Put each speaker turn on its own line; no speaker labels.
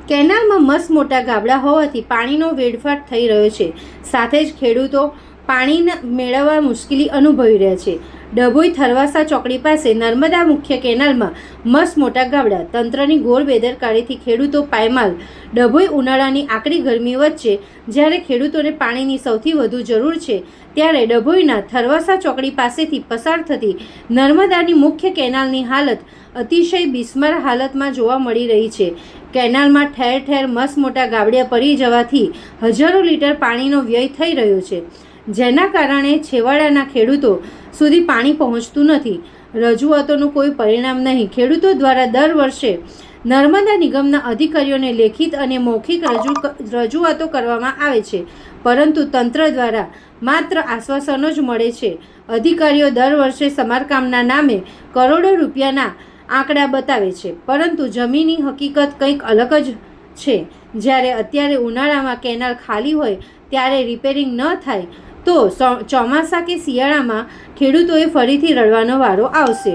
કેનાલમાં મસ્ત મોટા ગાબડા હોવાથી પાણીનો વેડફાટ થઈ રહ્યો છે. સાથે જ ખેડૂતો પાણી મેળવવા મુશ્કેલી અનુભવી રહ્યા છે. ડભોઈ થરવાસા ચોકડી પાસે નર્મદા મુખ્ય કેનાલમાં મસ્ત મોટા ગાબડા. તંત્રની ઘોર બેદરકારીથી ખેડૂતો પાયમાલ. ડભોઈ ઉનાળાની આકરી ગરમી વચ્ચે જ્યારે ખેડૂતોને પાણીની સૌથી વધુ જરૂર છે ત્યારે ડભોઈના થરવાસા ચોકડી પાસેથી પસાર થતી નર્મદાની મુખ્ય કેનાલની હાલત અતિશય બિસ્માર હાલતમાં જોવા મળી રહી છે. કેનાલમાં ઠેર ઠેર મસ્ત મોટા ગાબડિયા પડી જવાથી હજારો લીટર પાણીનો વ્યય થઈ રહ્યો છે, જેના કારણે છેવાડાના ખેડૂતો સુધી પાણી પહોંચતું નથી. રજૂઆતોનું કોઈ પરિણામ નહીં. ખેડૂતો દ્વારા દર વર્ષે નર્મદા નિગમના અધિકારીઓને લેખિત અને મૌખિક રજૂઆતો કરવામાં આવે છે, પરંતુ તંત્ર દ્વારા માત્ર આશ્વાસનો જ મળે છે. અધિકારીઓ દર વર્ષે સમારકામના નામે કરોડો રૂપિયાના આંકડા બતાવે છે, પરંતુ જમીની હકીકત કંઈક અલગ જ છે. જ્યારે અત્યારે ઉનાળામાં કેનાલ ખાલી હોય ત્યારે રિપેરિંગ ન થાય તો ચોમાસા કે શિયાળામાં ખેડૂતોએ ફરીથી રડવાનો વારો આવશે.